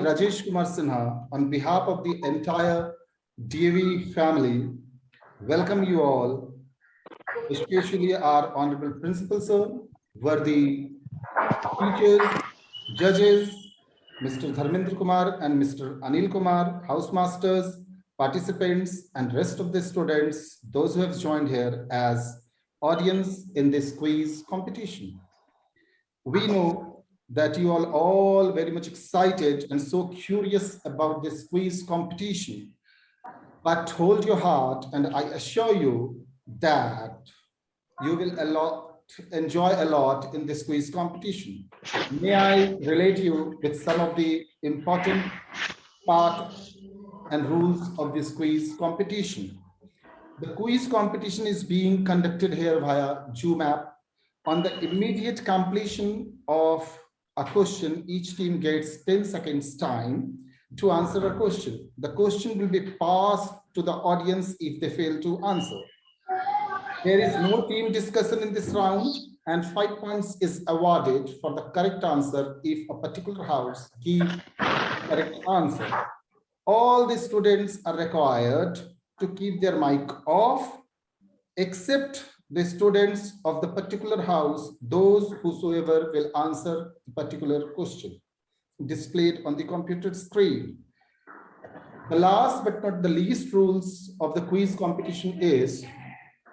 Rajesh Kumar Sinha, on behalf of the entire DAV family, welcome you all, especially our Honorable Principal Sir, worthy teachers, judges, Mr. Dharmendra Kumar and Mr. Anil Kumar, housemasters, participants, and rest of the students, those who have joined here as audience in this quiz competition. We know that you are all very much excited and so curious about this quiz competition. But hold your heart, and I assure you that you will enjoy a lot in this quiz competition. May I relate you with some of the important part and rules of this quiz competition. The quiz competition is being conducted here via Zoom app. On the immediate completion of a question, each team gets 10 seconds time to answer a question. The question will be passed to the audience if they fail to answer. There is no team discussion in this round, and 5 points is awarded for the correct answer if a particular house gives correct answer. All the students are required to keep their mic off, except the students of the particular house, those whosoever will answer the particular question displayed on the computer screen. The last but not the least rules of the quiz competition is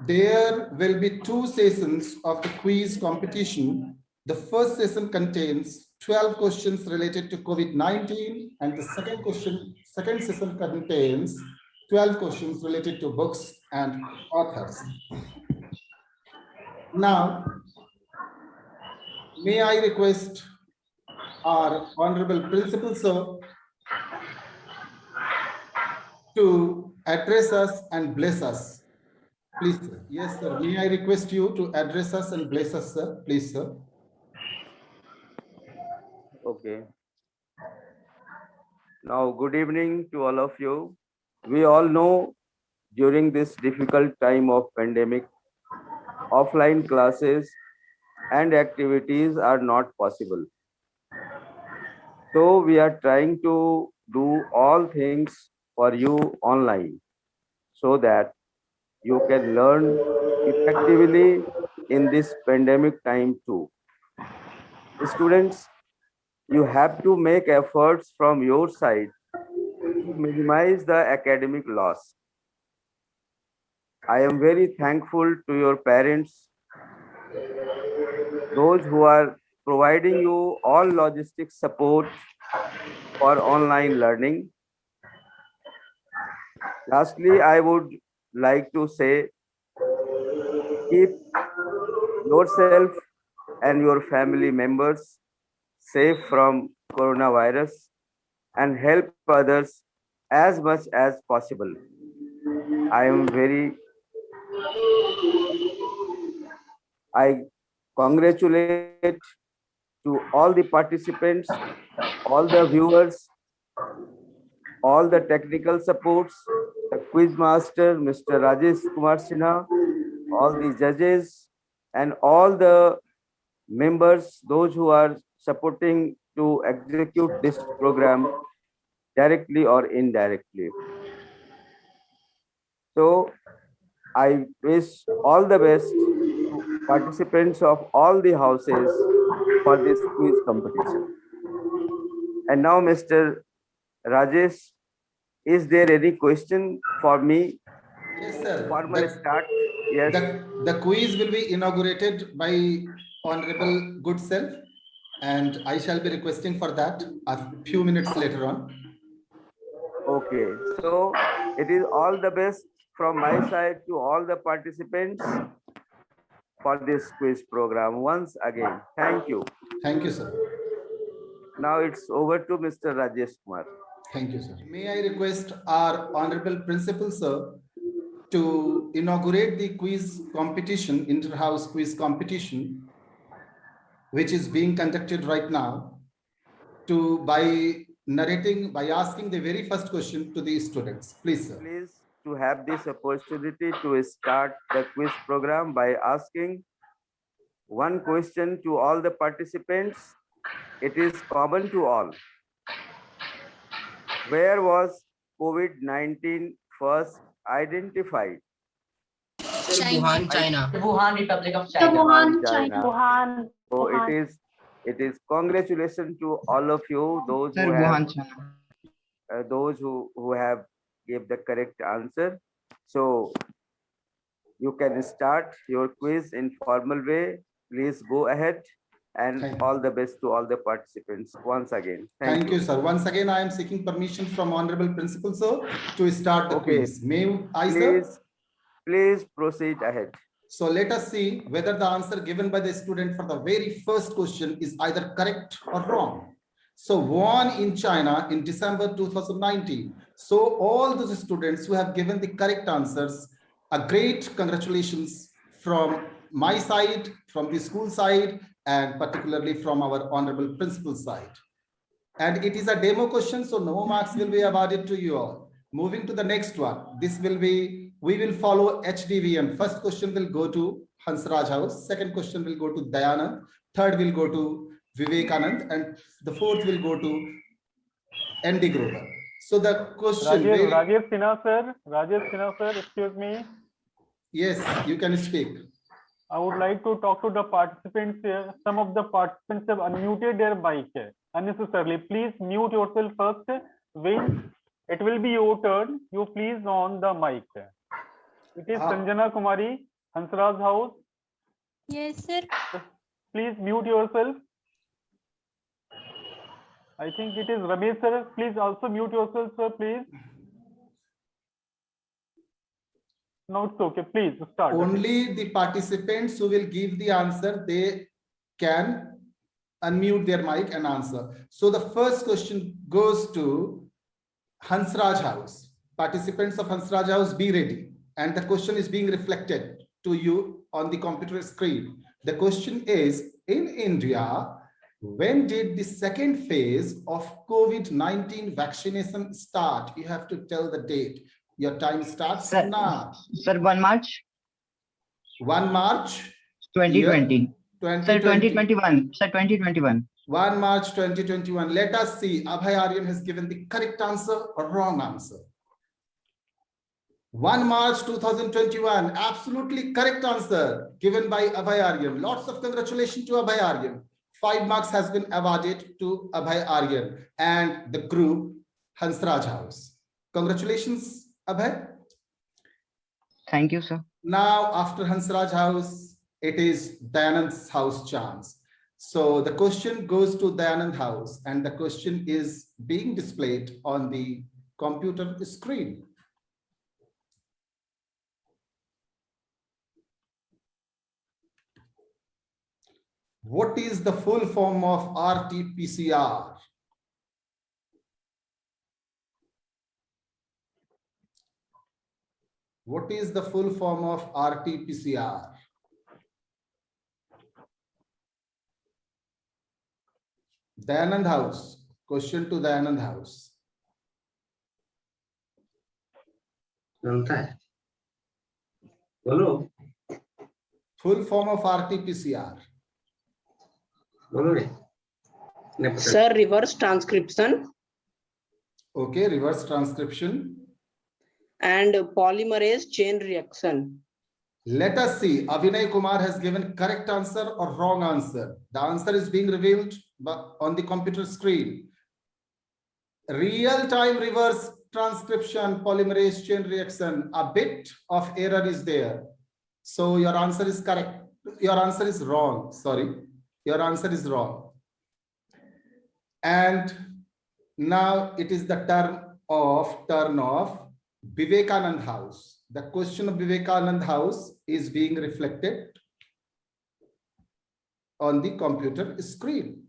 there will be 2 sessions of the quiz competition. The first session contains 12 questions related to COVID-19, and the second session contains 12 questions related to books and authors. Now, may I request our Honorable Principal Sir to address us and bless us. Please, sir. Yes, sir. May I request you to address us and bless us, sir? Please, sir. Okay. Now, good evening to all of you. We all know during this difficult time of pandemic, offline classes and activities are not possible. So we are trying to do all things for you online so that you can learn effectively in this pandemic time too. Students, you have to make efforts from your side to minimize the academic loss. I am very thankful to your parents, those who are providing you all logistic support for online learning. Lastly, I would like to say keep yourself and your family members safe from coronavirus and help others as much as possible. I congratulate to all the participants, all the viewers, all the technical supports, the quiz master, Mr. Rajesh Kumar Sinha, all the judges, and all the members, those who are supporting to execute this program directly or indirectly. So I wish all the best to participants of all the houses for this quiz competition. And now, Mr. Rajesh, is there any question for me? Yes, sir. Formal start. Yes. The quiz will be inaugurated by Honorable Good Self, and I shall be requesting for that a few minutes later on. Okay, so it is all the best from my side to all the participants for this quiz program. Once again, thank you. Thank you, sir. Now it's over to Mr. Rajesh Kumar. Thank you, sir. May I request our Honorable Principal, sir, to inaugurate the quiz competition, inter-house quiz competition, which is being conducted right now, by asking the very first question to the students. Please, sir. Please to have this opportunity to start the quiz program by asking one question to all the participants. It is common to all. Where was COVID-19 first identified? Wuhan, China. Wuhan, Republic of The China. Wuhan, China. Wuhan. So Wuhan. it is congratulations to all of you, those Sir, who have Wuhan, China. those who have gave the correct answer. So you can start your quiz in formal way. Please go ahead, and Thank- all the best to all the participants once again. Thank you, sir. Once again, I am seeking permission from Honorable Principal, sir, to start the Okay. quiz. May I, sir? Please proceed ahead. So let us see whether the answer given by the student for the very first question is either correct or wrong. So Wuhan in China in December 2019. So all those students who have given the correct answers, a great congratulations from my side, from the school side, and particularly from our Honorable Principal side. And it is a demo question, so no marks will be awarded to you all. Moving to the next one. This will be, we will follow HDVM. First question will go to Hansraj House. Second question will go to Dayanand. Third will go to Vivekanand. And the fourth will go to ND Grover. So the question. Rajesh Sinha sir, excuse me. Yes, you can speak. I would like to talk to the participants here. Some of the participants have unmuted their mic unnecessarily. Please mute yourself first. When it will be your turn, you please on the mic. It is Sanjana Kumari, Hansraj House. Yes, sir. Please mute yourself. I think it is Ramesh sir. Please also mute yourself, sir, please. No, it's okay. Please start. Only the participants who will give the answer, they can unmute their mic and answer. So the first question goes to Hansraj House. Participants of Hansraj House, be ready. And the question is being reflected to you on the computer screen. The question is, in India, when did the second phase of COVID-19 vaccination start? You have to tell the date. Your time starts Sir, now. Sir, 1 March 1 March 2020. Sir, 2020. 2021. Sir, 2021. 1 March 2021. Let us see. Abhay Aryan has given the correct answer or wrong answer. 1 March 2021. Absolutely correct answer given by Abhay Aryan. Lots of congratulations to Abhay Aryan. 5 marks has been awarded to Abhay Aryan and the group Hansraj House. Congratulations, Abhay. Thank you, sir. Now, after Hansraj House, it is Dayanand's house chance. So the question goes to Dayanand House, and the question is being displayed on the computer screen. What is the full form of RT-PCR? What is the full form of RT-PCR? Dayanand House. Question to Dayanand House. बोलो Full form of RT-PCR. बोलो रे Sir, reverse transcription Okay, reverse transcription. and polymerase chain reaction. Let us see. Avinay Kumar has given correct answer or wrong answer. The answer is being revealed on the computer screen. Real-time reverse transcription, polymerase chain reaction. A bit of error is there. So your answer is correct. Your answer is wrong. Sorry. Your answer is wrong. And now it is the turn of Vivekanand House. The question of Vivekanand House is being reflected on the computer screen.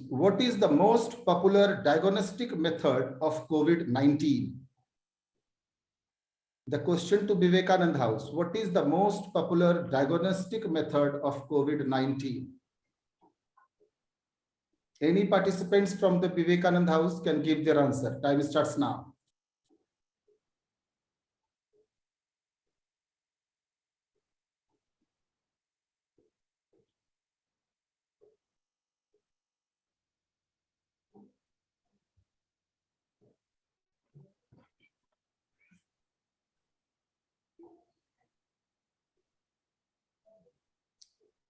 What is the most popular diagnostic method of COVID-19? The question to Vivekanand House. What is the most popular diagnostic method of COVID-19? Any participants from the Vivekanand House can give their answer. Time starts now.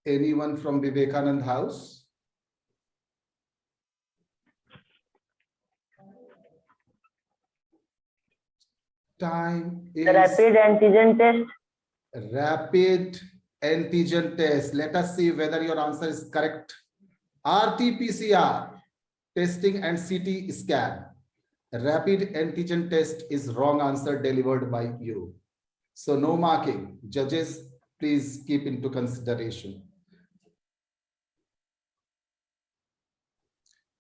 Anyone from Vivekanand House? Time is Rapid antigen test. rapid antigen test. Let us see whether your answer is correct. RT-PCR testing and CT scan. Rapid antigen test is wrong answer delivered by you. So no marking. Judges, please keep into consideration.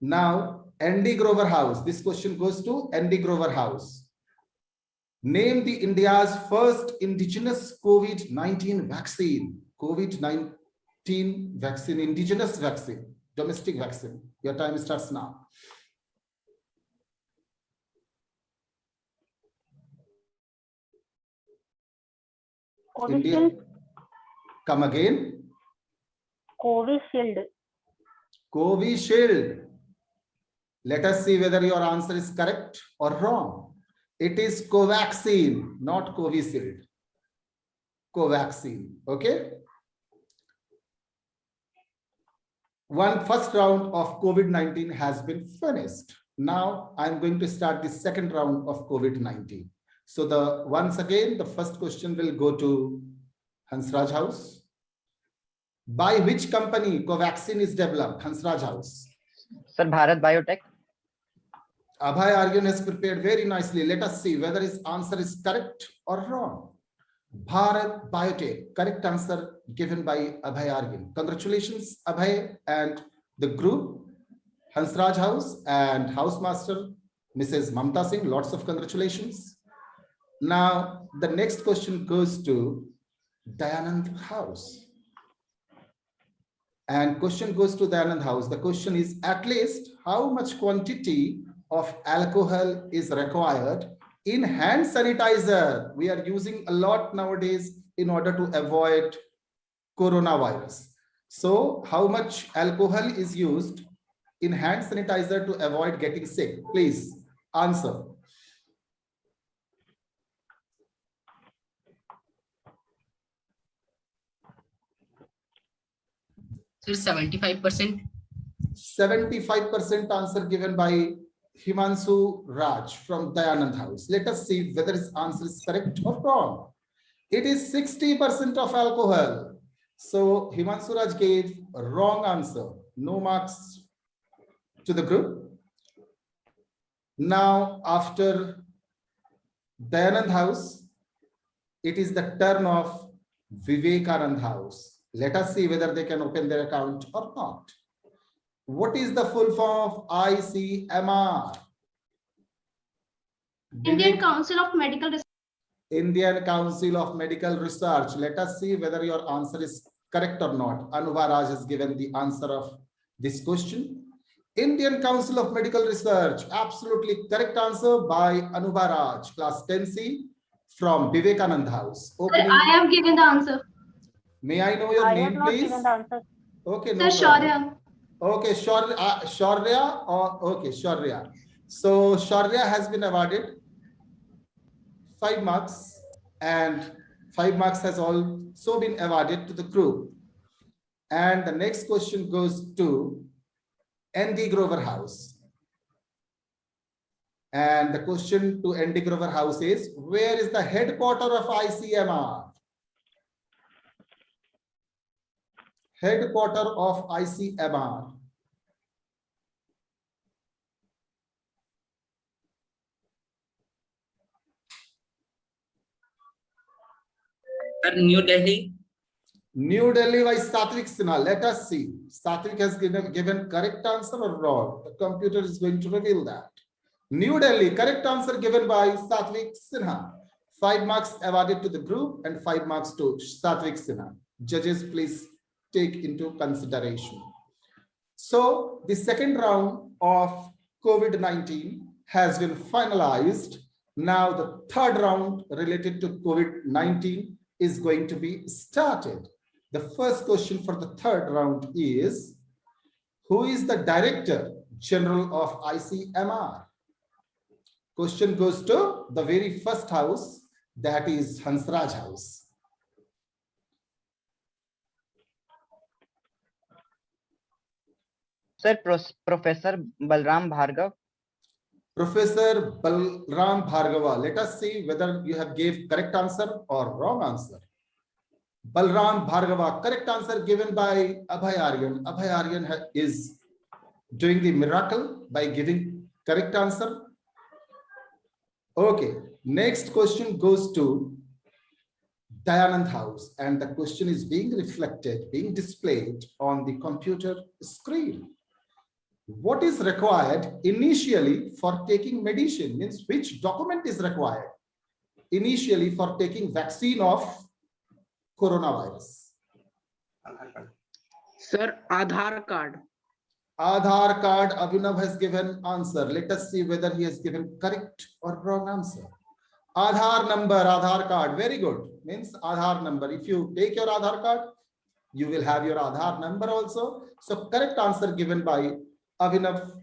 Now, Andy Grover House. This question goes to Andy Grover House. Name the India's first indigenous COVID-19 vaccine. COVID-19 vaccine, indigenous vaccine, domestic vaccine. Your time starts now. India. Covishield. Come again. Covishield. Covishield. Let us see whether your answer is correct or wrong. It is Covaxin, not Covishield. Covaxin. Okay. First round of COVID-19 has been finished. Now I'm going to start the second round of COVID-19. So once again, the first question will go to Hansraj House. By which company Covaxin is developed? Hansraj House. Sir, Bharat Biotech. Abhay Aryan has prepared very nicely. Let us see whether his answer is correct or wrong. Bharat Biotech, correct answer given by Abhay Aryan. Congratulations, Abhay and the group, Hansraj House and Housemaster, Mrs. Mamta Singh. Lots of congratulations. Now, the next question goes to Dayanand House. And question goes to Dayanand House. The question is, at least how much quantity of alcohol is required in hand sanitizer? We are using a lot nowadays in order to avoid coronavirus. So how much alcohol is used in hand sanitizer to avoid getting sick? Please answer. Sir, 75%. 75% answer given by Himanshu Raj from Dayanand House. Let us see whether his answer is correct or wrong. It is 60% of alcohol. So Himanshu Raj gave a wrong answer. No marks to the group. Now, after Dayanand House, it is the turn of Vivekanand House. Let us see whether they can open their account or not. What is the full form of ICMR? Indian Council of Medical Research. Indian Council of Medical Research. Let us see whether your answer is correct or not. Anubha Raj has given the answer of this question. Indian Council of Medical Research. Absolutely correct answer by Anubha Raj, class 10C from Vivekanand House. Opening. I have given the answer. May I know your I name, have not please? given the answer. Okay, no Sir, problem. Shaurya. Okay, Shaurya or okay, Shaurya. So Shaurya has been awarded 5 marks, and 5 marks has also been awarded to the group. And the next question goes to Andy Grover House. And the question to Andy Grover House is, where is the headquarters of ICMR? Headquarters of ICMR. New Delhi. New Delhi by Satvik Sinha. Let us see. Satvik has given correct answer or wrong. The computer is going to reveal that. New Delhi, correct answer given by Satvik Sinha. 5 marks awarded to the group and 5 marks to Satvik Sinha. Judges, please take into consideration. So the second round of COVID-19 has been finalized. Now the third round related to COVID-19 is going to be started. The first question for the third round is, who is the Director General of ICMR? Question goes to the very first house, that is Hansraj House. Sir, Professor Balram Bhargav. Professor Balram Bhargava. Let us see whether you have gave correct answer or wrong answer. Balram Bhargava, correct answer given by Abhay Aryan. Abhay Aryan is doing the miracle by giving correct answer. Okay, next question goes to Dayanand House, and the question is being reflected, being displayed on the computer screen. What is required initially for taking medicine? Means which document is required initially for taking vaccine of coronavirus? Sir, Aadhaar card. Aadhaar card. Abhinav has given answer. Let us see whether he has given correct or wrong answer. Aadhaar number, Aadhaar card. Very good. Means Aadhaar number. If you take your Aadhaar card, you will have your Aadhaar number also. So correct answer given by Abhinav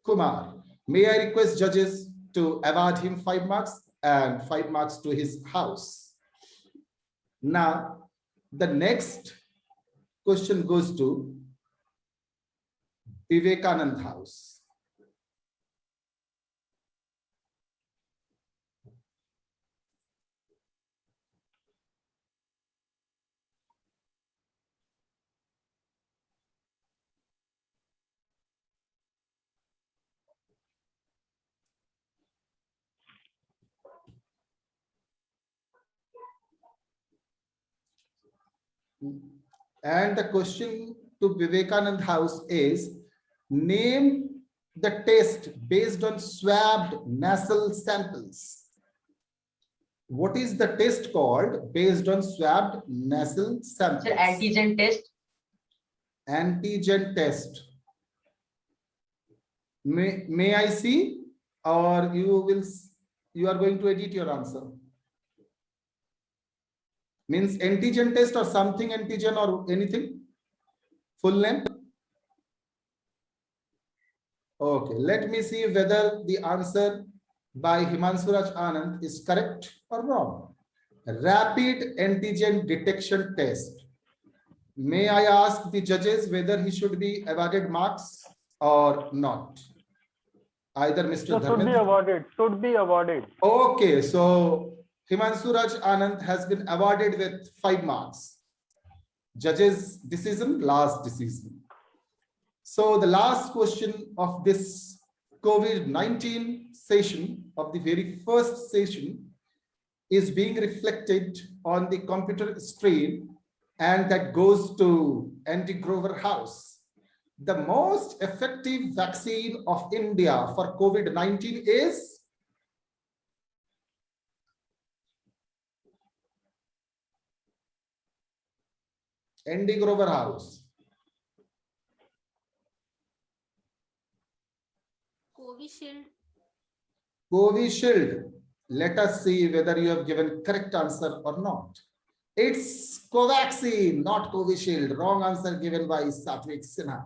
Kumar. May I request judges to award him 5 marks and 5 marks to his house. Now, the next question goes to Vivekanand House. And the question to Vivekanand House is, name the test based on swabbed nasal samples. What is the test called based on swabbed nasal samples? Sir, antigen test. Antigen test. May I see, or you are going to edit your answer? Means antigen test or something antigen or anything? Full name? Okay, let me see whether the answer by Himansuraj Anand is correct or wrong. Rapid antigen detection test. May I ask the judges whether he should be awarded marks or not? Either Mr. So should be awarded. Should be awarded. Okay, so Himansuraj Anand has been awarded with 5 marks. Judges' decision, last decision. So the last question of this COVID-19 session, of the very first session, is being reflected on the computer screen, and that goes to Andy Grover House. The most effective vaccine of India for COVID-19 is? Andy Grover House. Covishield. Covishield. Let us see whether you have given correct answer or not. It's Covaxin, not Covishield. Wrong answer given by Satvik Sinha.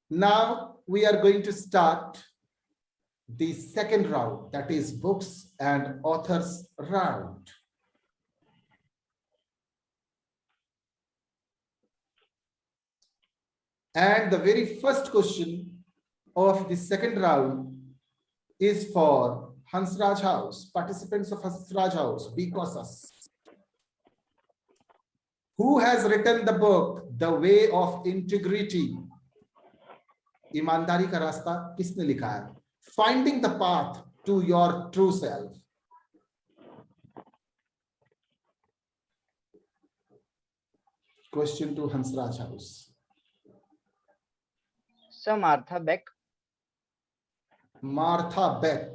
Now we are going to start the second round, that is books and authors round. And the very first question of the second round is for Hansraj House. Participants of Hansraj House, be cautious. Who has written the book, The Way of Integrity? ईमानदारी का रास्ता किसने लिखा है? Finding the path to your true self. Question to Hansraj House. Sir, Martha Beck. Martha Beck.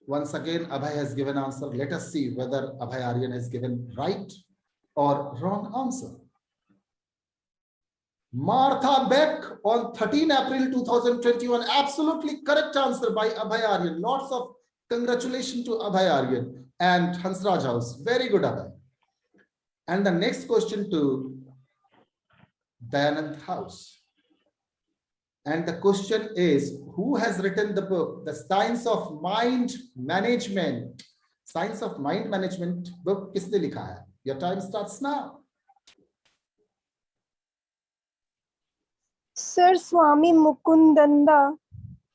Once again, Abhay has given answer. Let us see whether Abhay Aryan has given right or wrong answer. Martha Beck on 13 April 2021. Absolutely correct answer by Abhay Aryan. Lots of congratulations to Abhay Aryan and Hansraj House. Very good, Abhay. And the next question to Dayanand House. And the question is, who has written the book, The Science of Mind Management? Science of Mind Management book किसने लिखा है? Your time starts now. Sir, Swami Mukundanda.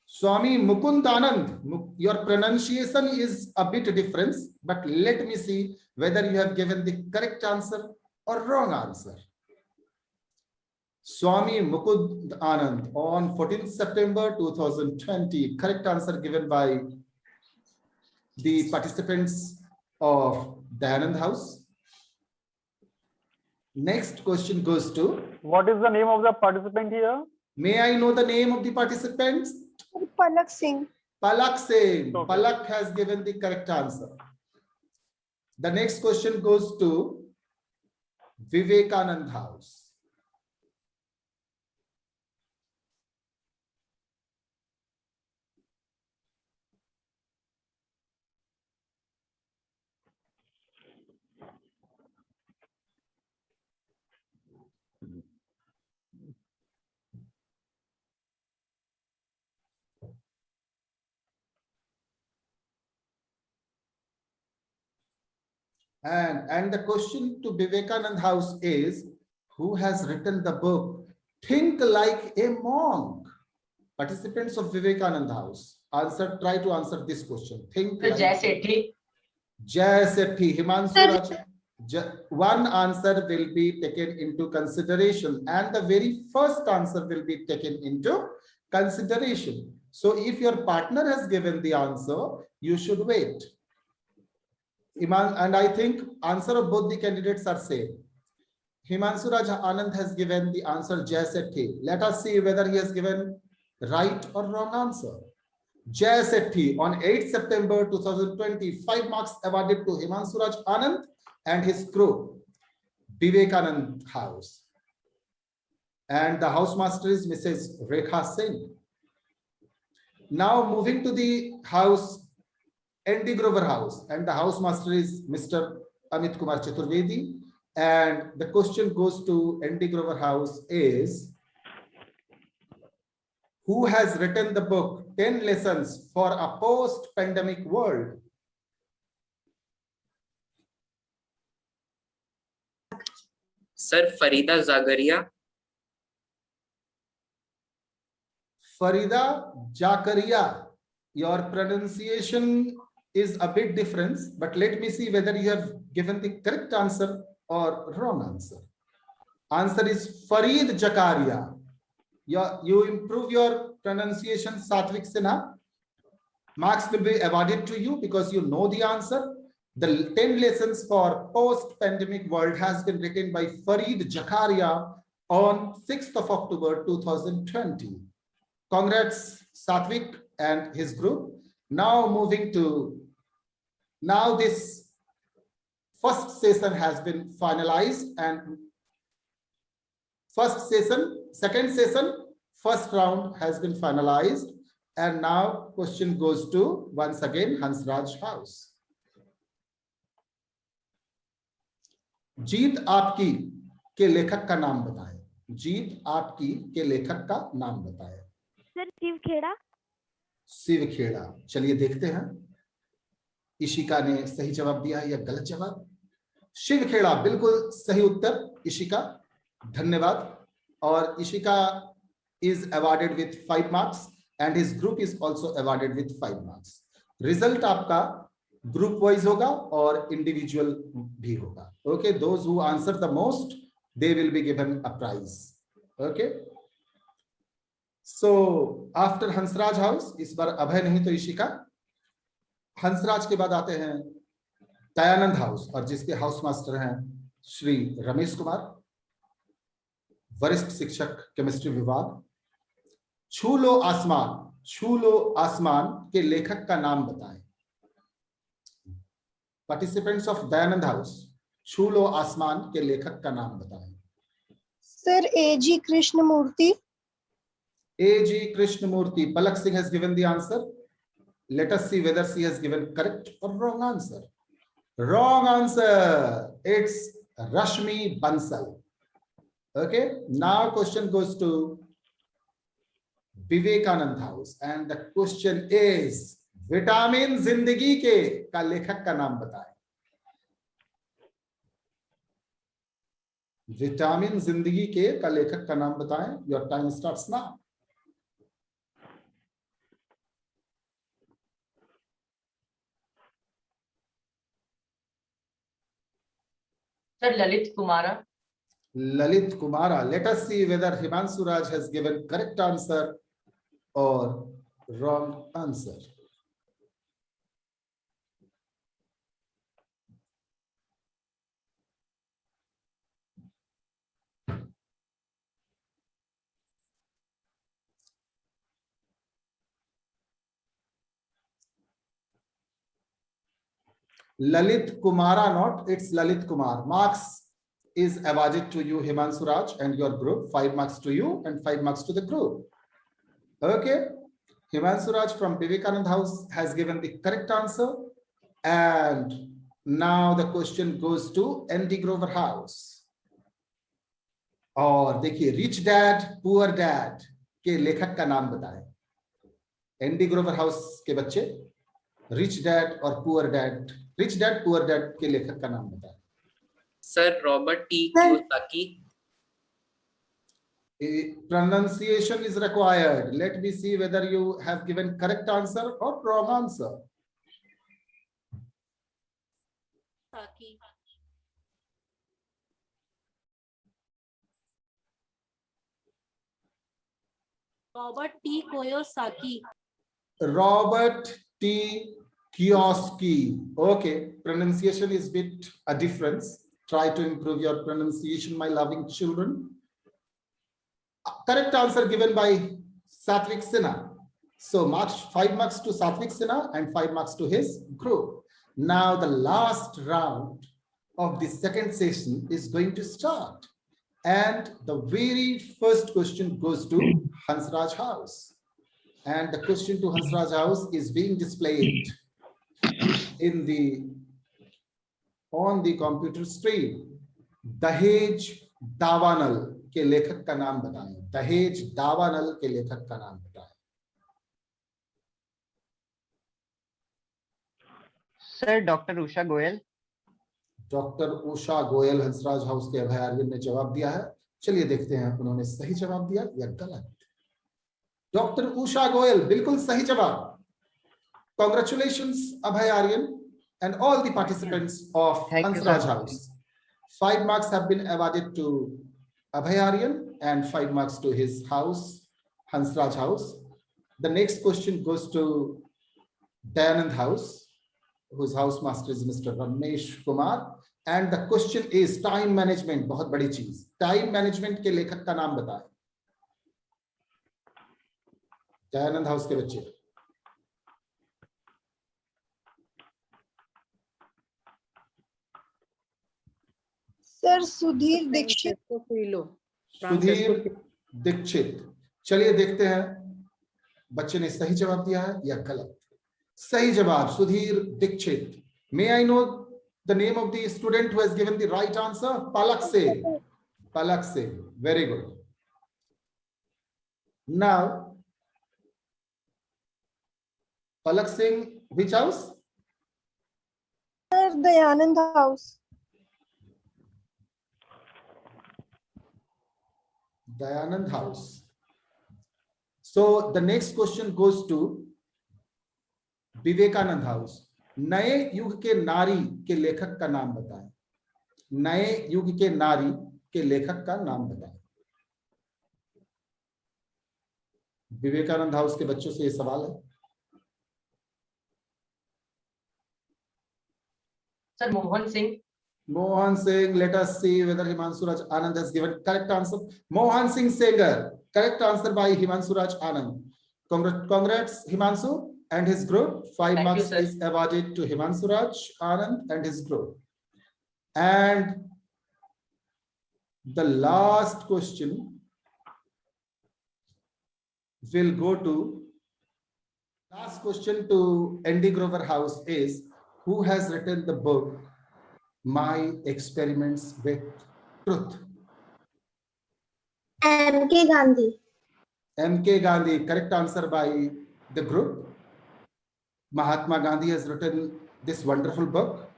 Swami Mukundanand. Your pronunciation is a bit different, but let me see whether you have given the correct answer or wrong answer. Swami Mukundanand on 14th September 2020. Correct answer given by the participants of Dayanand House. Next question goes to. What is the name of the participant here? May I know the name of the participants? Palak Singh. Palak Singh. Okay. Palak has given the correct answer. The next question goes to Vivekanand House. And the question to Vivekanand House is, who has written the book Think Like a Monk? Participants of Vivekanand House, try to answer this question. Think Sir, like Jay Sethi. Jay Sethi. Himanshu Raj. One answer will be taken into consideration, and the very first answer will be taken into consideration. So if your partner has given the answer, you should wait. And I think answer of both the candidates are same. Himanshu Raj Anand has given the answer Jay Sethi. Let us see whether he has given right or wrong answer. Jay Sethi on 8th September 2020, 5 marks awarded to Himanshu Raj Anand and his crew, Vivekanand House. And the housemaster is Mrs. Rekha Singh. Now moving to the house, ND Grover House, and the housemaster is Mr. Amit Kumar Chaturvedi. And the question goes to ND Grover House is, who has written the book 10 Lessons for a Post-Pandemic World? Sir, Farida Zagaria. Farida Jakaria. Your pronunciation is a bit different, but let me see whether you have given the correct answer or wrong answer. Answer is Farid Jakaria. You improve your pronunciation, Satvik Sinha. Marks will be awarded to you because you know the answer. The 10 Lessons for Post-Pandemic World has been written by Farid Jakaria on 6th of October 2020. Congrats, Satvik and his group. Now moving to, now this first session has been finalized, and second session, first round has been finalized. And now question goes to, once again, Hansraj House. जीत आपकी के लेखक का नाम बताएं। जीत आपकी के लेखक का नाम बताएं। सर, शिव खेड़ा। शिव खेड़ा। चलिए देखते हैं इशिका ने सही जवाब दिया है या गलत जवाब। शिव खेड़ा बिल्कुल सही उत्तर इशिका, धन्यवाद। और Ishika is awarded with 5 marks and his group is also awarded with 5 marks. Result आपका ग्रुप वाइज होगा और इंडिविजुअल भी होगा। Okay, those who answer the most they will be given a prize. Okay, so after Hansraj house, इस बार अभय नहीं तो इशिका। हंसराज के बाद आते हैं दयानंद हाउस, और जिसके हाउस मास्टर हैं श्री रमेश कुमार, वरिष्ठ शिक्षक केमिस्ट्री विभाग। छू लो आसमान, छू लो आसमान के लेखक का नाम बताएं। पार्टिसिपेंट्स ऑफ दयानंद हाउस, छू लो आसमान के लेखक का नाम बताएं। Sir A.G. Krishnamurti. A.G. Krishnamurti. Palak Singh has given the answer. Let us see whether she has given correct or wrong answer. Wrong answer. It's Rashmi Bansal. Okay. Now question goes to Vivekananda house and the question is vitamin जिंदगी के का लेखक का नाम बताएं। Vitamin जिंदगी के का लेखक का नाम बताएं। Your time starts now. Sir Lalit Kumara. Lalit Kumara. Let us see whether Himanshu Raj has given correct answer or wrong answer. Lalit Kumara, not, it's Lalit Kumar. Marks is awarded to you, Himanshu Raj, and your group. 5 marks to you and 5 marks to the group. Okay. Himanshu Raj from Vivekanand House has given the correct answer. And now the question goes to N.D. Grover House. और देखिए, rich dad poor dad के लेखक का नाम बताएं। ND Grover house के बच्चे, rich dad और poor dad, rich dad poor dad के लेखक का नाम बताएं। Sir Robert T Kiyosaki. Pronunciation is required. Let me see whether you have given correct answer or wrong answer. Saki. Robert T. Kiyosaki. Robert T. Kiyosaki. Okay, pronunciation is bit a difference. Try to improve your pronunciation, my loving children. Correct answer given by Satvik Sinha. So 5 marks to Satvik Sinha and 5 marks to his group. Now the last round of the second session is going to start. And the very first question goes to Hansraj House. And the question to Hansraj House is being displayed on the computer screen. दहेज दावानल के लेखक का नाम बताएं। दहेज दावानल के लेखक का नाम बताएं। Sir doctor Usha Goyal. Doctor Usha Goyal Hansraj house के अभयारण्य ने जवाब दिया है। चलिए देखते हैं उन्होंने सही जवाब दिया या गलत। डॉक्टर उषा गोयल बिल्कुल सही जवाब। Congratulations Abhayaryan and all the participants of Hansraj House. 5 marks have been awarded to Abhayaryan and 5 marks to his house, Hansraj House. The next question goes to Dayanand House, whose house master is Mr. Ramesh Kumar. And the question is time management. बहुत बड़ी चीज, time management के लेखक का नाम बताएं। Dayanand house के बच्चे। Sir Sudhir Dixit. Sudhir Dixit. चलिए देखते हैं बच्चे ने सही जवाब दिया है या गलत। सही जवाब Sudhir Dixit. May I know the name of the student who has given the right answer? Palak Singh. Palak Singh. Very good. Now, Palak Singh, which house? Sir Dayanand House. Dayanand House. So the next question goes to Vivekananda house. नए युग के नारी के लेखक का नाम बताएं। नए युग के नारी के लेखक का नाम बताएं। विवेकानंद हाउस के बच्चों से ये सवाल है। Sir Mohan Singh. Mohan Singh. Let us see whether Himanshu Raj Anand has given correct answer. Mohan Singh Sengar. Correct answer by Himanshu Raj Anand. Congrats Himanshu and his group. 5 marks is awarded to Himanshu Raj Anand and his group. And The last question will go to Andy Grover House is, who has written the book My Experiments with Truth? M.K. Gandhi. M.K. Gandhi, correct answer by the group. Mahatma Gandhi has written this wonderful book.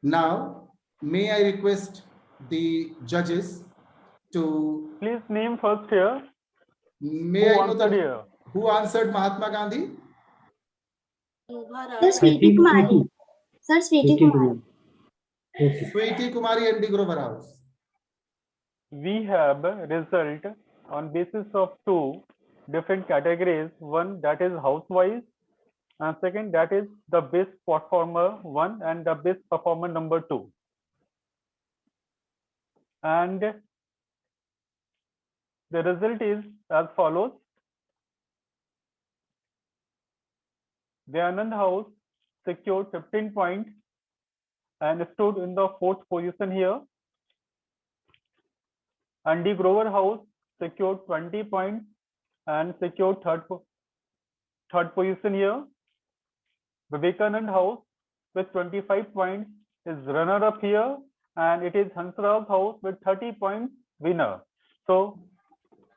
Now, may I request the judges to, Please name first here. may Who I know answered here? who answered Mahatma Gandhi? Shobha Sir, Rao. Sweetie Kumari. Sir, Sweetie Kumari. Sweetie Kumari, Andy Grover House. We have result on basis of two different categories. One that is housewise, and second that is the best performer 1 and the best performer number 2. And the result is as follows. The Anand House secured 15 points and stood in the 4th position here. Andy Grover House secured 20 points and secured third position here. Vivekanand House with 25 points is runner up here, and it is Hansraj House with 30 points winner. So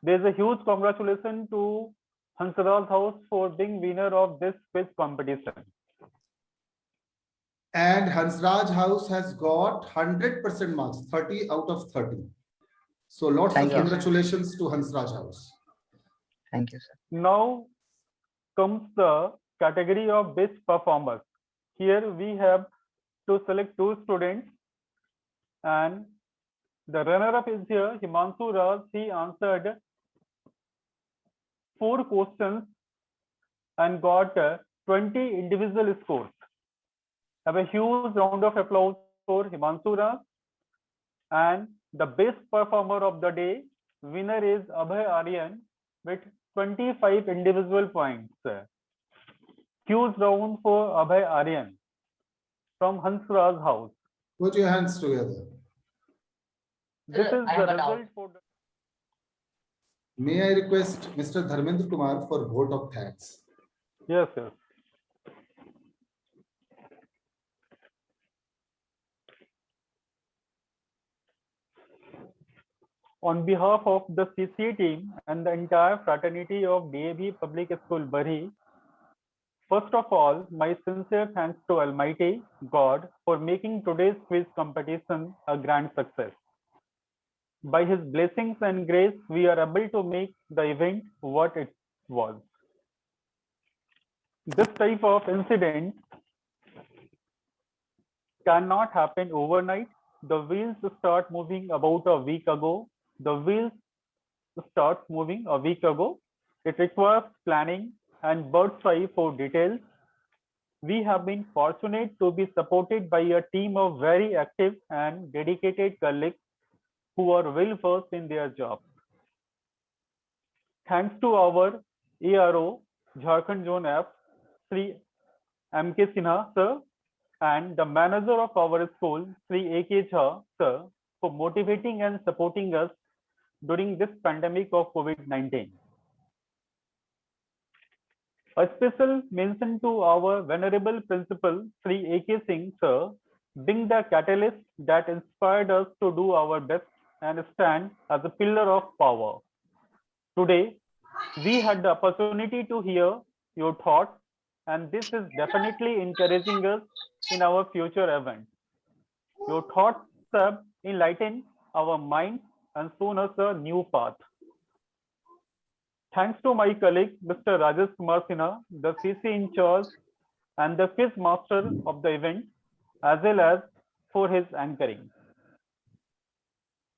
there's a huge congratulations to Hansraj House for being winner of this quiz competition. And Hansraj House has got 100% marks, 30 out of 30. So lots Thank of you. congratulations to Hansraj House. Thank you, sir. Now comes the category of best performers. Here we have to select 2 students, and the runner-up is here, Himanshu Raj. He answered 4 questions and got 20 individual scores. Have a huge round of applause for Himanshu Raj. And the best performer of the day, winner is Abhay Aryan with 25 individual points. Huge round for Abhay Aryan from Hansraj House. Put your hands together. This is I the have a doubt. result for the May I request Mr. Dharmendra Kumar for vote of thanks? yes, yes. On behalf of the CCA team and the entire fraternity of DAB Public School Bari, first of all, my sincere thanks to Almighty God for making today's quiz competition a grand success. By His blessings and grace, we are able to make the event what it was. This type of incident cannot happen overnight. The wheels start moving about a week ago. The wheels start moving a week ago. It requires planning and bird's eye for details. We have been fortunate to be supported by a team of very active and dedicated colleagues who are well versed in their job. Thanks to our ARO, Jharkhand Zone F, Sri M.K. Sinha, sir, and the manager of our school, Sri A.K. Jha, sir, for motivating and supporting us during this pandemic of COVID-19. A special mention to our venerable principal, Sri A.K. Singh, sir, being the catalyst that inspired us to do our best and stand as a pillar of power. Today, we had the opportunity to hear your thoughts, and this is definitely encouraging us in our future events. Your thoughts have enlightened our minds and shown us a new path. Thanks to my colleague, Mr. Rajesh Kumar Sinha, the CC in charge and the quiz master of the event, as well as for his anchoring.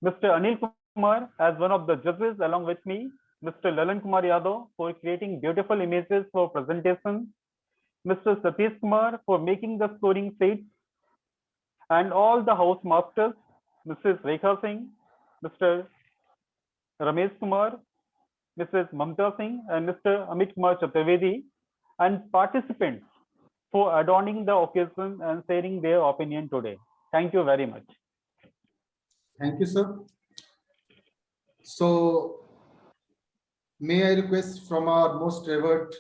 Mr. Anil Kumar as one of the judges along with me, Mr. Lalan Kumar Yadav for creating beautiful images for presentation, Mr. Satish Kumar for making the scoring sheet, and all the house masters, Mrs. Rekha Singh, Mr. Ramesh Kumar, Mrs. Mamta Singh, and Mr. Amit Kumar Chaturvedi, and participants for adorning the occasion and sharing their opinion today. Thank you very much. Thank you, sir. So may I request from our most revered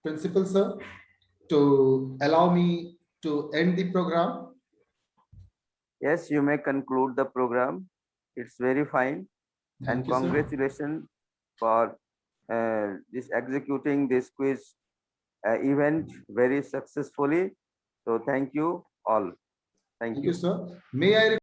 principal, sir, to allow me to end the program? Yes, you may conclude the program. It's very fine. Thank And you, sir. congratulations for this executing this quiz event very successfully. So thank you all. Thank Thank you. you, sir. May I